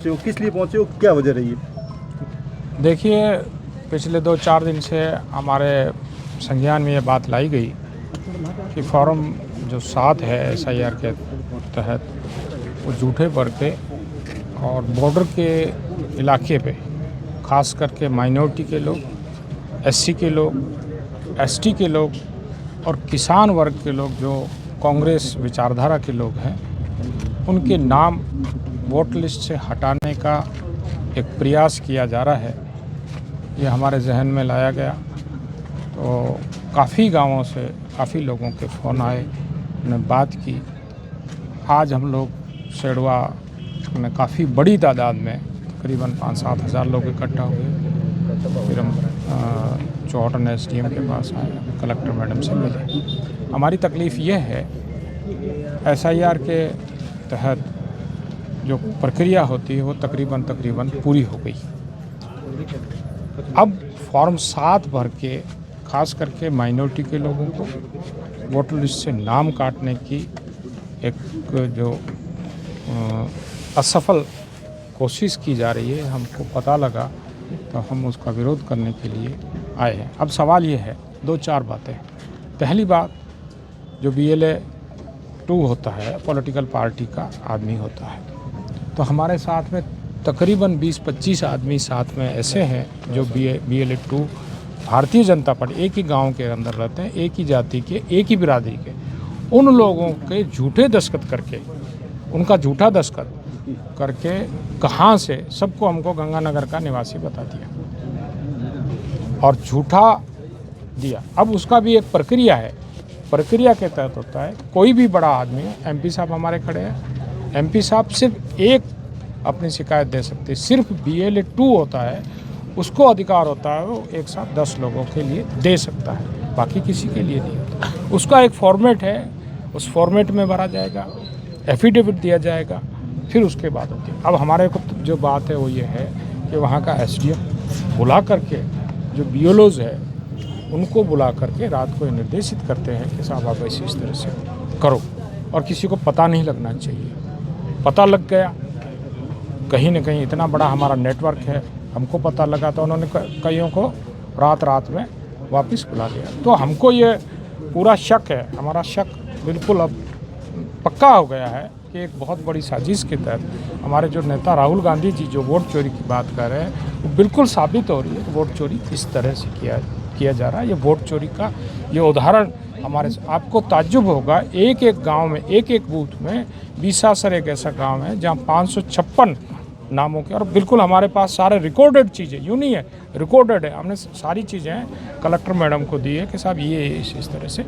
किस लिए पहुंचे हो, क्या वजह रही है? देखिए, पिछले 2-4 दिन से हमारे संज्ञान में ये बात लाई गई कि फॉर्म जो 7 है SIR के तहत वो झूठे भर के और बॉर्डर के इलाके पे खास करके माइनॉरिटी के लोग, SC के लोग, ST के लोग और किसान वर्ग के लोग जो कांग्रेस विचारधारा के लोग हैं, उनके नाम वोट लिस्ट से हटाने का एक प्रयास किया जा रहा है। ये हमारे जहन में लाया गया तो काफ़ी गांवों से काफ़ी लोगों के फ़ोन आए, उन्होंने बात की। आज हम लोग सेडवा में काफ़ी बड़ी तादाद में तकरीबन 5-7 हज़ार लोग इकट्ठा हुए। फिर हम चौहटन SDM के पास आए, कलेक्टर मैडम से मिले। हमारी तकलीफ़ ये है SIR के तहत जो प्रक्रिया होती है वो तकरीबन पूरी हो गई। अब फॉर्म 7 भर के खास करके माइनॉरिटी के लोगों को वोटर लिस्ट से नाम काटने की एक जो असफल कोशिश की जा रही है, हमको पता लगा तो हम उसका विरोध करने के लिए आए हैं। अब सवाल ये है 2-4 बातें। पहली बात, जो BLA 2 होता है पॉलिटिकल पार्टी का आदमी होता है, तो हमारे साथ में तकरीबन 20-25 आदमी साथ में ऐसे हैं जो BLA 2 भारतीय जनता पार्टी, एक ही गांव के अंदर रहते हैं, एक ही जाति के, एक ही बिरादरी के, उन लोगों के झूठे दस्तखत करके, उनका झूठा दस्तखत करके कहाँ से सबको हमको गंगानगर का निवासी बता दिया और झूठा दिया। अब उसका भी एक प्रक्रिया है, प्रक्रिया के तहत होता है। कोई भी बड़ा आदमी, MP साहब हमारे खड़े हैं, MP साहब सिर्फ एक अपनी शिकायत दे सकते हैं। सिर्फ BLA 2 होता है, उसको अधिकार होता है वो एक साथ 10 लोगों के लिए दे सकता है, बाकी किसी के लिए नहीं होता। उसका एक फॉर्मेट है, उस फॉर्मेट में भरा जाएगा, एफिडेविट दिया जाएगा, फिर उसके बाद होती है। अब हमारे को जो बात है वो ये है कि वहाँ का SDM बुला करके जो BLOs है उनको बुला करके रात को निर्देशित करते हैं कि साहब आप ऐसे इस तरह से करो, और किसी को पता नहीं लगना चाहिए। पता लग गया कहीं न कहीं, इतना बड़ा हमारा नेटवर्क है, हमको पता लगा तो उन्होंने कईयों को रात में वापस बुला लिया। तो हमको ये पूरा शक है, हमारा शक बिल्कुल अब पक्का हो गया है कि एक बहुत बड़ी साजिश के तहत हमारे जो नेता राहुल गांधी जी जो वोट चोरी की बात कर रहे हैं, वो बिल्कुल साबित हो रही है कि वोट चोरी इस तरह से किया जा रहा है। ये वोट चोरी का ये उदाहरण हमारे, आपको ताज्जुब होगा, एक गांव में, एक बूथ में, बीसासर एक ऐसा गांव है जहां 556 नामों के, और बिल्कुल हमारे पास सारे रिकॉर्डेड चीज़ें, यूँ नहीं है, रिकॉर्डेड है, हमने सारी चीज़ें कलेक्टर मैडम को दी है कि साहब ये इस तरह से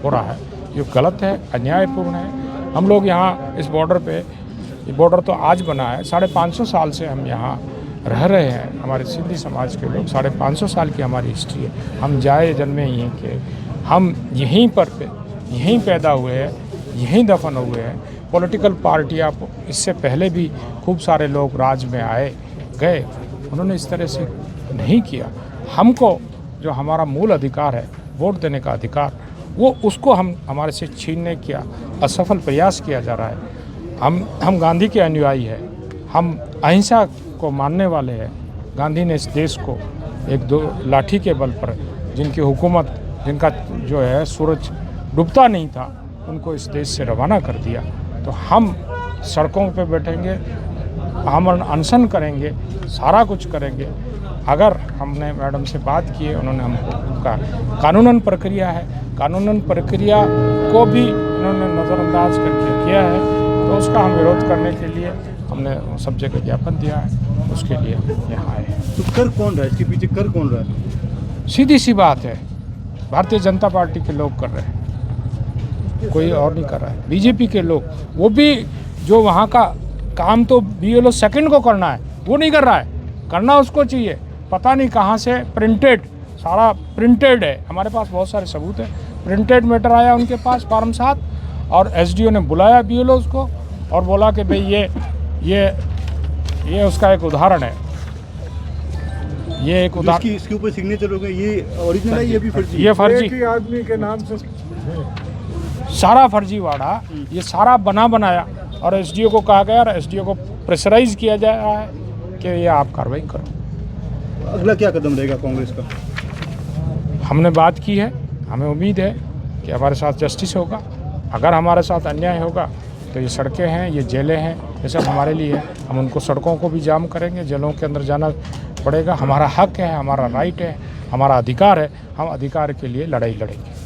हो रहा है, ये गलत है, अन्यायपूर्ण है। हम लोग यहाँ इस बॉर्डर पे, ये बॉर्डर तो आज बना है, 550 साल से हम यहाँ रह रहे हैं। हमारे सिंधी समाज के लोग, 550 साल की हमारी हिस्ट्री है। हम जाए जन्मे यहीं के, हम यहीं पर यहीं पैदा हुए हैं, यहीं दफन हुए हैं। पॉलिटिकल पार्टियाँ इससे पहले भी खूब सारे लोग राज में आए गए, उन्होंने इस तरह से नहीं किया। हमको जो हमारा मूल अधिकार है, वोट देने का अधिकार, वो उसको हमारे से छीनने का असफल प्रयास किया जा रहा है। हम गांधी के अनुयायी हैं, हम अहिंसा को मानने वाले हैं। गांधी ने इस देश को एक दो लाठी के बल पर, जिनकी हुकूमत, जिनका जो है सूरज डूबता नहीं था, उनको इस देश से रवाना कर दिया। तो हम सड़कों पे बैठेंगे, हम अनशन करेंगे, सारा कुछ करेंगे। अगर हमने मैडम से बात की है, उन्होंने हमको कहा कानूनन प्रक्रिया है, कानूनन प्रक्रिया को भी उन्होंने नज़रअंदाज करके किया है, तो उसका हम विरोध करने के लिए हमने सब जगह ज्ञापन दिया है, उसके लिए यहाँ आए हैं। तो कर कौन रहा है, इसके पीछे कर कौन रहा है? सीधी सी बात है, भारतीय जनता पार्टी के लोग कर रहे हैं, कोई और नहीं कर रहा है। BJP के लोग, वो भी जो वहाँ का काम तो BLO सेकंड को करना है, वो नहीं कर रहा है, करना उसको चाहिए। पता नहीं कहाँ से प्रिंटेड, सारा प्रिंटेड है, हमारे पास बहुत सारे सबूत हैं। प्रिंटेड मैटर आया उनके पास फॉर्म 7, और SDO ने बुलाया BLOs को और बोला कि भाई ये उसका एक उदाहरण है, ये एक उदाहरण, इसके ऊपर सिग्नेचर हो गए, ये ओरिजिनल है, ये भी फर्जी, ये फर्जी, एक ही आदमी के नाम से सारा फर्जीवाड़ा, ये सारा बनाया। और SDO को कहा गया, और SDO को प्रेशराइज किया जा रहा है कि ये आप कार्रवाई करो। अगला क्या कदम रहेगा कांग्रेस का? हमने बात की है, हमें उम्मीद है कि हमारे साथ जस्टिस होगा। अगर हमारे साथ अन्याय होगा तो ये सड़कें हैं, ये जेलें हैं, ये सब हमारे लिए है। हम उनको सड़कों को भी जाम करेंगे, जेलों के अंदर जाना पड़ेगा। हमारा हक है, हमारा राइट है, हमारा अधिकार है, हम अधिकार के लिए लड़ाई लड़ेंगे।